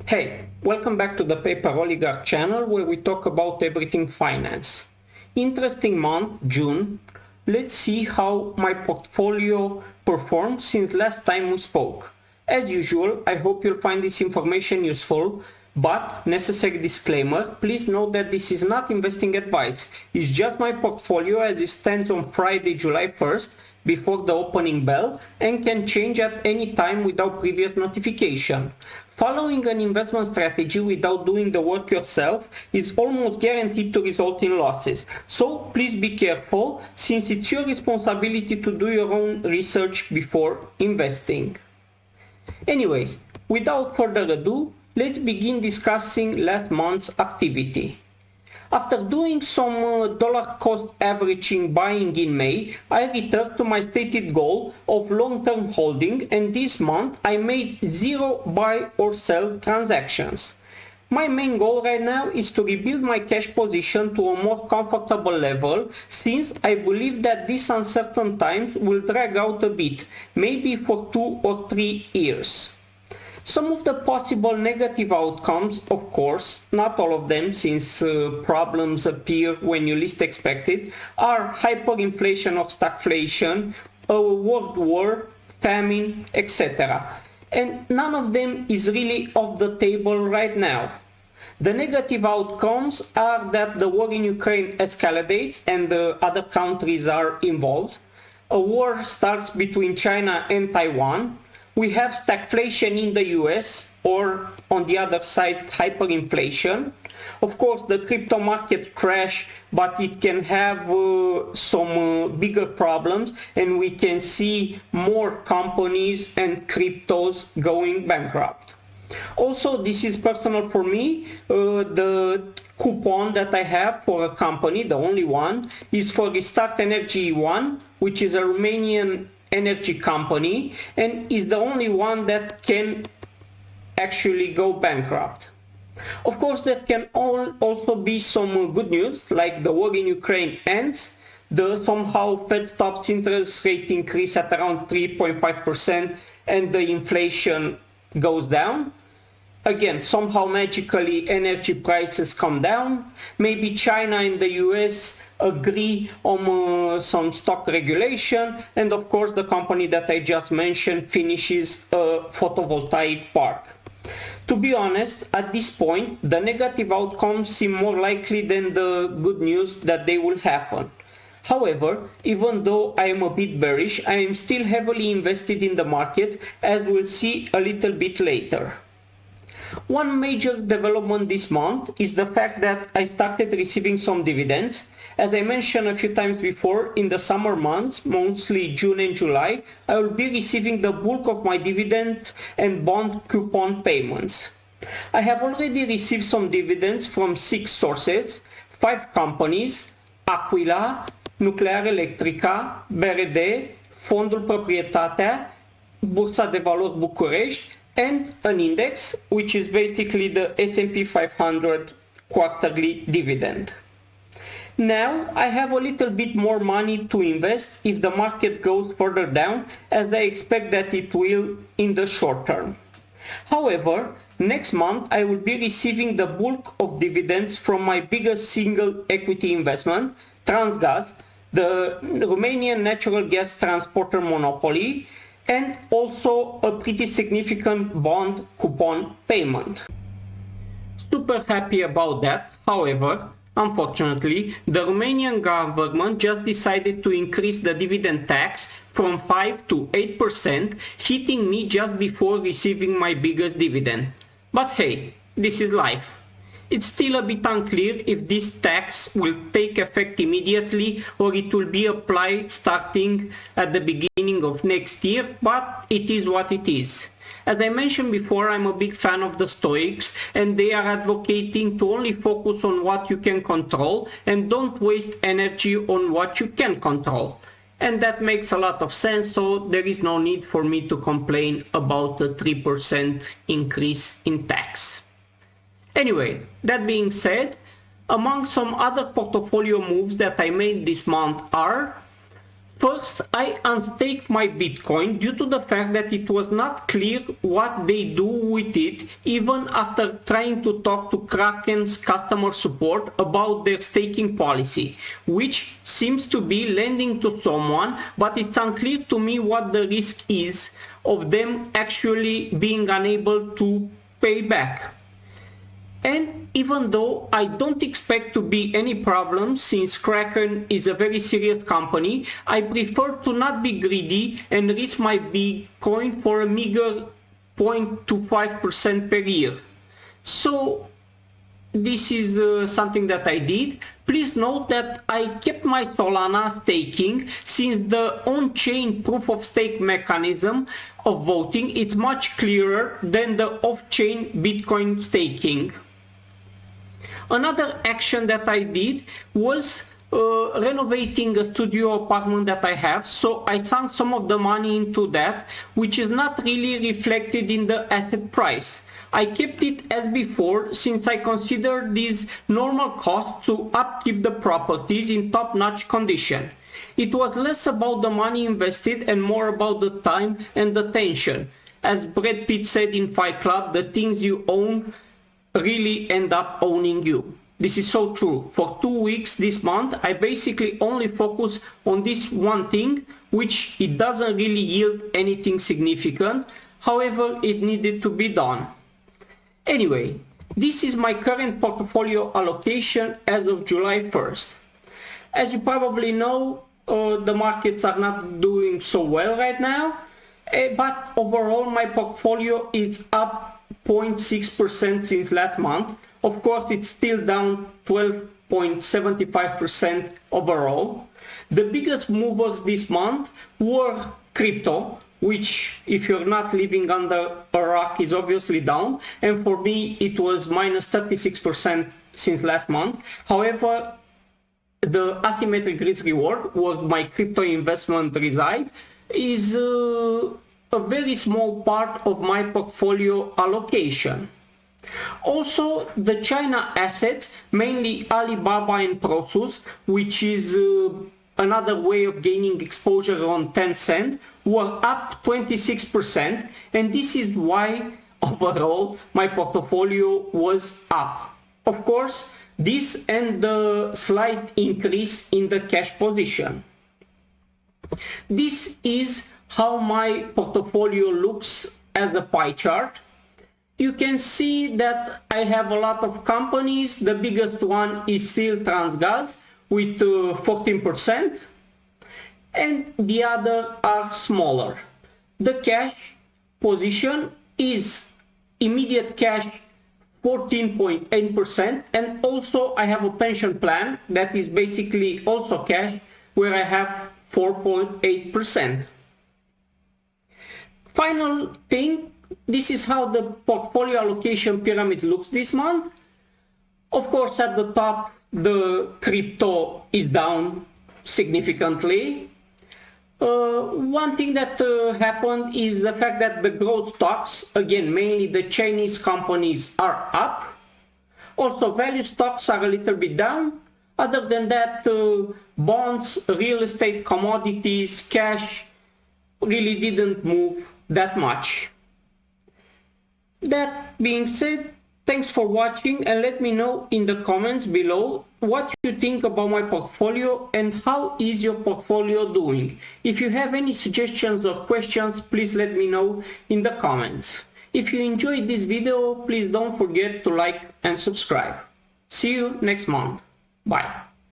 Hey, welcome back to the Paper Oligarch channel where we talk about everything finance. Interesting month, June. Let's see how my portfolio performed since last time we spoke. As usual, I hope you'll find this information useful, but necessary disclaimer, please note that this is not investing advice. It's just my portfolio as it stands on Friday, July 1st, before the opening bell, and can change at any time without previous notification. Following an investment strategy without doing the work yourself is almost guaranteed to result in losses. So please be careful, since it's your responsibility to do your own research before investing. Anyways, without further ado, let's begin discussing last month's activity. After doing some dollar cost averaging buying in May, I returned to my stated goal of long-term holding, and this month I made 0 buy or sell transactions. My main goal right now is to rebuild my cash position to a more comfortable level, since I believe that these uncertain times will drag out a bit, maybe for 2 or 3 years. Some of the possible negative outcomes, of course, not all of them, since problems appear when you least expect it, are hyperinflation or stagflation, a world war, famine, etc. And none of them is really off the table right now. The negative outcomes are that the war in Ukraine escalates and other countries are involved. A war starts between China and Taiwan. We have stagflation in the US, or on the other side, hyperinflation. Of course, the crypto market crash, but it can have some bigger problems, and we can see more companies and cryptos going bankrupt. Also, this is personal for me. The coupon that I have for a company, the only one, is for Restart Energy 1, which is a Romanian energy company, and is the only one that can actually go bankrupt. Of course, there can also be some good news, like the war in Ukraine ends, the somehow Fed stops interest rate increase at around 3.5%, and the inflation goes down. Again, somehow magically energy prices come down. Maybe China and the US agree on some stock regulation, and of course the company that I just mentioned finishes a photovoltaic park. To be honest, at this point, the negative outcomes seem more likely than the good news that they will happen. However, even though I am a bit bearish, I am still heavily invested in the markets, as we'll see a little bit later. One major development this month is the fact that I started receiving some dividends. As I mentioned a few times before, in the summer months, mostly June and July, I will be receiving the bulk of my dividend and bond coupon payments. I have already received some dividends from 6 sources, 5 companies: Aquila, Nuclear Electrica, BRD, Fondul Proprietatea, Bursa de Valori București, and an index, which is basically the S&P 500 quarterly dividend. Now I have a little bit more money to invest if the market goes further down, as I expect that it will in the short term. However, next month I will be receiving the bulk of dividends from my biggest single equity investment, Transgaz, the Romanian natural gas transporter monopoly, and also a pretty significant bond coupon payment. Super happy about that. However, unfortunately, the Romanian government just decided to increase the dividend tax from 5 to 8%, hitting me just before receiving my biggest dividend. But hey, this is life. It's still a bit unclear if this tax will take effect immediately or it will be applied starting at the beginning of next year, but it is what it is. As I mentioned before, I'm a big fan of the Stoics, and they are advocating to only focus on what you can control and don't waste energy on what you can control. And that makes a lot of sense, so there is no need for me to complain about the 3% increase in tax. Anyway, that being said, among some other portfolio moves that I made this month are First, I unstaked my Bitcoin due to the fact that it was not clear what they do with it, even after trying to talk to Kraken's customer support about their staking policy, which seems to be lending to someone, but it's unclear to me what the risk is of them actually being unable to pay back. And even though I don't expect to be any problem since Kraken is a very serious company, I prefer to not be greedy and risk my Bitcoin for a meager 0.25% per year. So this is something that I did. Please note that I kept my Solana staking since the on-chain proof of stake mechanism of voting is much clearer than the off-chain Bitcoin staking. Another action that I did was renovating a studio apartment that I have, so I sunk some of the money into that, which is not really reflected in the asset price. I kept it as before since I consider these normal costs to upkeep the properties in top-notch condition. It was less about the money invested and more about the time and attention. As Brad Pitt said in Fight Club, the things you own really end up owning you. This is so true. For 2 weeks this month, I basically only focus on this one thing, which it doesn't really yield anything significant. However, it needed to be done. Anyway, this is my current portfolio allocation as of July 1st. As you probably know, the markets are not doing so well right now, but overall my portfolio is up 0.6% since last month. Of course, it's still down 12.75% overall. The biggest movers this month were crypto, which, if you're not living under a rock, is obviously down. And for me, it was minus 36% since last month. However, the asymmetric risk reward, where my crypto investment reside, is a very small part of my portfolio allocation. Also, the China assets, mainly Alibaba and Prosus, which is another way of gaining exposure on Tencent, were up 26%, and this is why overall my portfolio was up. Of course, this and the slight increase in the cash position. This is how my portfolio looks as a pie chart. You can see that I have a lot of companies. The biggest one is still Transgas with 14%, and the other are smaller. The cash position is immediate cash 14.8%, and also I have a pension plan that is basically also cash, where I have 4.8%. Final thing, this is how the portfolio allocation pyramid looks this month. Of course, at the top, the crypto is down significantly. One thing that happened is the fact that the growth stocks, again, mainly the Chinese companies, are up. Also, value stocks are a little bit down. Other than that, bonds, real estate, commodities, cash really didn't move that much. That being said, thanks for watching, and let me know in the comments below what you think about my portfolio and how is your portfolio doing. If you have any suggestions or questions, please let me know in the comments. If you enjoyed this video, please don't forget to like and subscribe. See you next month. Bye.